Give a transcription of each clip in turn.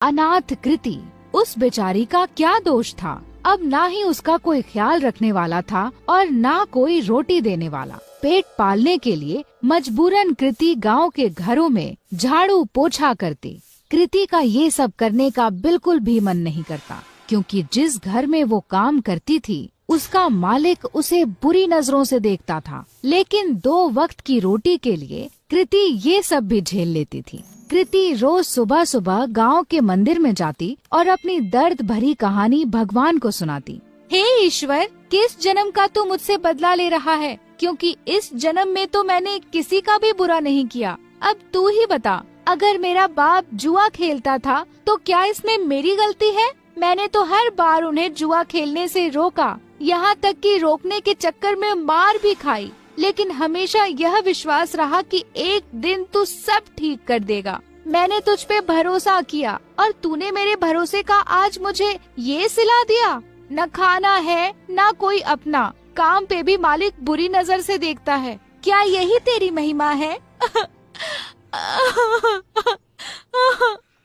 अनाथ कृति, उस बेचारी का क्या दोष था। अब ना ही उसका कोई ख्याल रखने वाला था और ना कोई रोटी देने वाला। पेट पालने के लिए मजबूरन कृति गांव के घरों में झाड़ू पोछा करती। कृति का ये सब करने का बिल्कुल भी मन नहीं करता, क्योंकि जिस घर में वो काम करती थी उसका मालिक उसे बुरी नजरों से देखता था। लेकिन 2 वक्त की रोटी के लिए कृति ये सब भी झेल लेती थी। कृति रोज सुबह सुबह गांव के मंदिर में जाती और अपनी दर्द भरी कहानी भगवान को सुनाती। हे ईश्वर, किस जन्म का तू मुझसे बदला ले रहा है, क्योंकि इस जन्म में तो मैंने किसी का भी बुरा नहीं किया। अब तू ही बता, अगर मेरा बाप जुआ खेलता था तो क्या इसमें मेरी गलती है? मैंने तो हर बार उन्हें जुआ खेलने से रोका, यहाँ तक कि रोकने के चक्कर में मार भी खाई, लेकिन हमेशा यह विश्वास रहा कि एक दिन तू सब ठीक कर देगा। मैंने तुझ पे भरोसा किया और तूने मेरे भरोसे का आज मुझे ये सिला दिया। न खाना है न कोई अपना, काम पे भी मालिक बुरी नजर से देखता है। क्या यही तेरी महिमा है?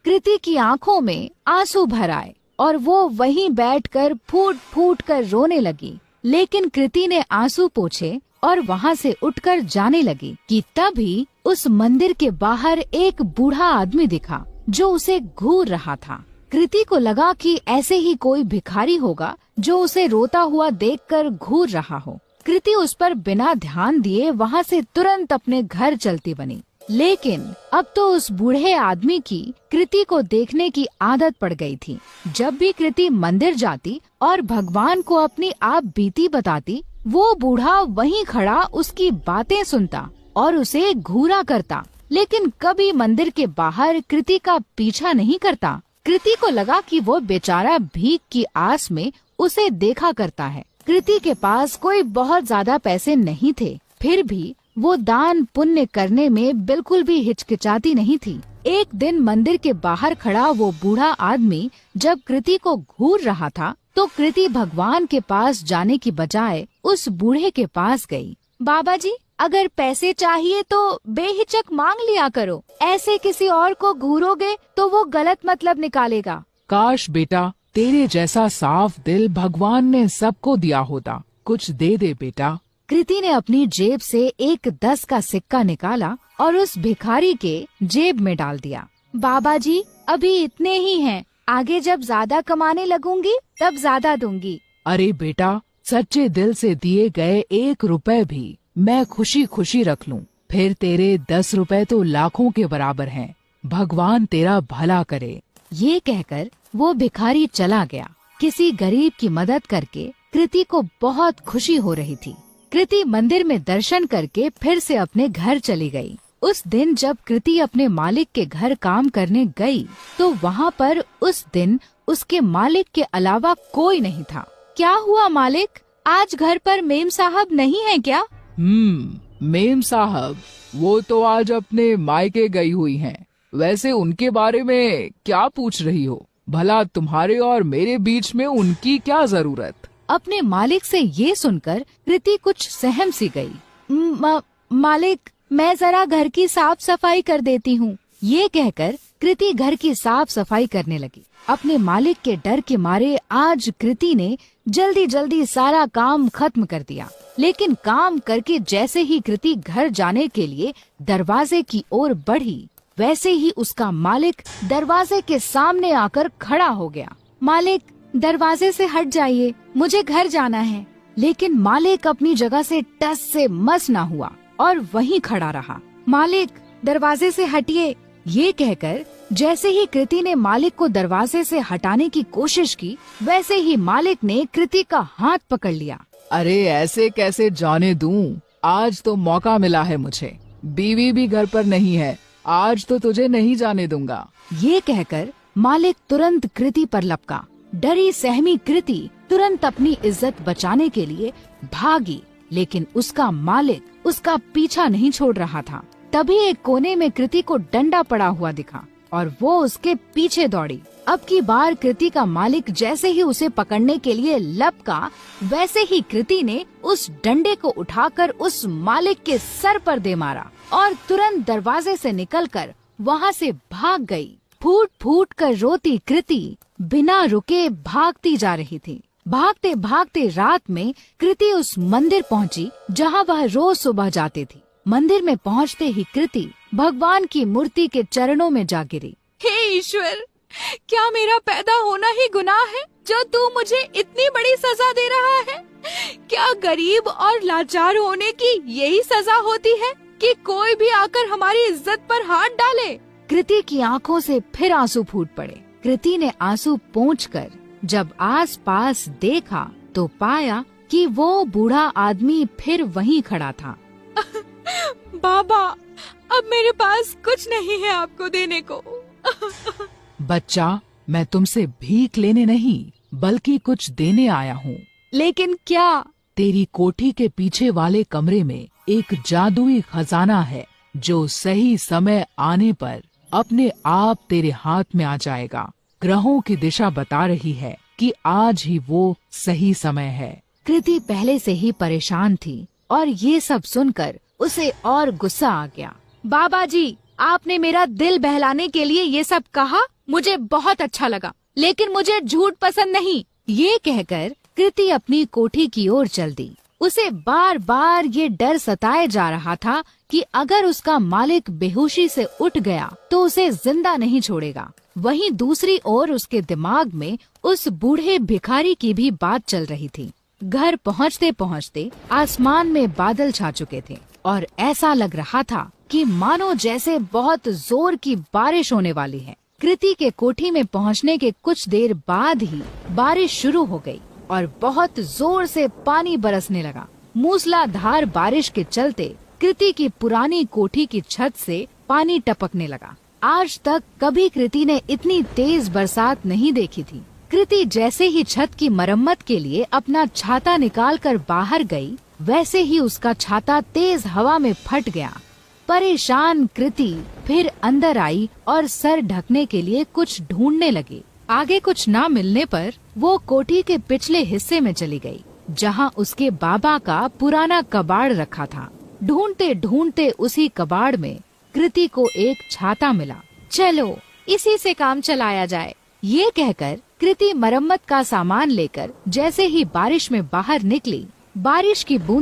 कृति की आंखों में आंसू भर आए और वो वहीं बैठकर फूट फूट कर रोने लगी। लेकिन कृति ने आंसू पोंछे और वहाँ से उठकर जाने लगी कि तभी उस मंदिर के बाहर एक बूढ़ा आदमी दिखा जो उसे घूर रहा था। कृति को लगा कि ऐसे ही कोई भिखारी होगा जो उसे रोता हुआ देखकर घूर रहा हो। कृति उस पर बिना ध्यान दिए वहाँ से तुरंत अपने घर चलती बनी। लेकिन अब तो उस बूढ़े आदमी की कृति को देखने की आदत पड़ गई थी। जब भी कृति मंदिर जाती और भगवान को अपनी आप बीती बताती, वो बूढ़ा वहीं खड़ा उसकी बातें सुनता और उसे घूरा करता, लेकिन कभी मंदिर के बाहर कृति का पीछा नहीं करता। कृति को लगा कि वो बेचारा भीख की आस में उसे देखा करता है। कृति के पास कोई बहुत ज्यादा पैसे नहीं थे, फिर भी वो दान पुण्य करने में बिल्कुल भी हिचकिचाती नहीं थी। एक दिन मंदिर के बाहर खड़ा वो बूढ़ा आदमी जब कृति को घूर रहा था, तो कृति भगवान के पास जाने की बजाय उस बूढ़े के पास गई। बाबा जी, अगर पैसे चाहिए तो बेहिचक मांग लिया करो, ऐसे किसी और को घूरोगे तो वो गलत मतलब निकालेगा। काश बेटा, तेरे जैसा साफ दिल भगवान ने सबको दिया होता। कुछ दे दे बेटा। कृति ने अपनी जेब से एक 10 का सिक्का निकाला और उस भिखारी के जेब में डाल दिया। बाबा जी, अभी इतने ही हैं, आगे जब ज्यादा कमाने लगूंगी तब ज्यादा दूंगी। अरे बेटा, सच्चे दिल से दिए गए 1 रुपए भी मैं खुशी खुशी रख लूं, फिर तेरे 10 रुपए तो लाखों के बराबर हैं। भगवान तेरा भला करे। ये कहकर वो भिखारी चला गया। किसी गरीब की मदद करके कृति को बहुत खुशी हो रही थी। कृति मंदिर में दर्शन करके फिर से अपने घर चली गई। उस दिन जब कृति अपने मालिक के घर काम करने गई, तो वहाँ पर उस दिन उसके मालिक के अलावा कोई नहीं था। क्या हुआ मालिक, आज घर पर मेम साहब नहीं है क्या? मेम साहब, वो तो आज अपने मायके गई हुई हैं। वैसे उनके बारे में क्या पूछ रही हो? भला तुम्हारे और मेरे बीच में उनकी क्या जरूरत? अपने मालिक से ये सुनकर कृति कुछ सहम सी गई। मालिक, मैं जरा घर की साफ सफाई कर देती हूँ। ये कहकर कृति घर की साफ सफाई करने लगी। अपने मालिक के डर के मारे आज कृति ने जल्दी जल्दी सारा काम खत्म कर दिया। लेकिन काम करके जैसे ही कृति घर जाने के लिए दरवाजे की ओर बढ़ी, वैसे ही उसका मालिक दरवाजे के सामने आकर खड़ा हो गया। मालिक, दरवाजे से हट जाइए, मुझे घर जाना है। लेकिन मालिक अपनी जगह से टस से मस न हुआ और वहीं खड़ा रहा। मालिक, दरवाजे से हटिए। ये कहकर जैसे ही कृति ने मालिक को दरवाजे से हटाने की कोशिश की, वैसे ही मालिक ने कृति का हाथ पकड़ लिया। अरे ऐसे कैसे जाने दूं? आज तो मौका मिला है मुझे। बीवी भी घर पर नहीं है, आज तो तुझे नहीं जाने दूंगा। ये कहकर मालिक तुरंत कृति पर लपका। डरी सहमी कृति तुरंत अपनी इज्जत बचाने के लिए भागी, लेकिन उसका मालिक उसका पीछा नहीं छोड़ रहा था। तभी एक कोने में कृति को डंडा पड़ा हुआ दिखा और वो उसके पीछे दौड़ी। अब की बार कृति का मालिक जैसे ही उसे पकड़ने के लिए लपका, वैसे ही कृति ने उस डंडे को उठाकर उस मालिक के सर पर दे मारा और तुरंत दरवाजे से निकलकर वहाँ से भाग गई। फूट फूट कर रोती कृति बिना रुके भागती जा रही थी। भागते भागते रात में कृति उस मंदिर पहुंची जहां वह रोज सुबह जाती थी। मंदिर में पहुंचते ही कृति भगवान की मूर्ति के चरणों में जा गिरी। हे ईश्वर, क्या मेरा पैदा होना ही गुनाह है जो तू मुझे इतनी बड़ी सजा दे रहा है? क्या गरीब और लाचार होने की यही सजा होती है कि कोई भी आकर हमारी इज्जत पर हाथ डाले? कृति की आंखों से फिर आंसू फूट पड़े। कृति ने आंसू पोंछकर जब आस पास देखा तो पाया कि वो बूढ़ा आदमी फिर वहीं खड़ा था। बाबा, अब मेरे पास कुछ नहीं है आपको देने को। बच्चा, मैं तुमसे भीख लेने नहीं बल्कि कुछ देने आया हूँ। लेकिन क्या? तेरी कोठी के पीछे वाले कमरे में एक जादुई खजाना है जो सही समय आने पर अपने आप तेरे हाथ में आ जाएगा। ग्रहों की दिशा बता रही है कि आज ही वो सही समय है। कृति पहले से ही परेशान थी और ये सब सुनकर उसे और गुस्सा आ गया। बाबा जी, आपने मेरा दिल बहलाने के लिए ये सब कहा, मुझे बहुत अच्छा लगा, लेकिन मुझे झूठ पसंद नहीं। ये कहकर कृति अपनी कोठी की ओर चल दी। उसे बार बार ये डर सताए जा रहा था कि अगर उसका मालिक बेहोशी से उठ गया तो उसे जिंदा नहीं छोड़ेगा। वहीं दूसरी ओर उसके दिमाग में उस बूढ़े भिखारी की भी बात चल रही थी। घर पहुंचते पहुंचते आसमान में बादल छा चुके थे और ऐसा लग रहा था कि मानो जैसे बहुत जोर की बारिश होने वाली है। कृति के कोठी में पहुंचने के कुछ देर बाद ही बारिश शुरू हो गई और बहुत जोर से पानी बरसने लगा। मूसलाधार बारिश के चलते कृति की पुरानी कोठी की छत से पानी टपकने लगा। आज तक कभी कृति ने इतनी तेज बरसात नहीं देखी थी। कृति जैसे ही छत की मरम्मत के लिए अपना छाता निकालकर बाहर गई, वैसे ही उसका छाता तेज हवा में फट गया। परेशान कृति फिर अंदर आई और सर ढकने के लिए कुछ ढूंढने लगी। आगे कुछ ना मिलने पर वो कोठी के पिछले हिस्से में चली गई, जहां उसके बाबा का पुराना कबाड़ रखा था। ढूंढते ढूंढते उसी कबाड़ में कृति को एक छाता मिला। चलो, इसी से काम चलाया जाए। ये कहकर कृति मरम्मत का सामान लेकर जैसे ही बारिश में बाहर निकली, बारिश की बूंदें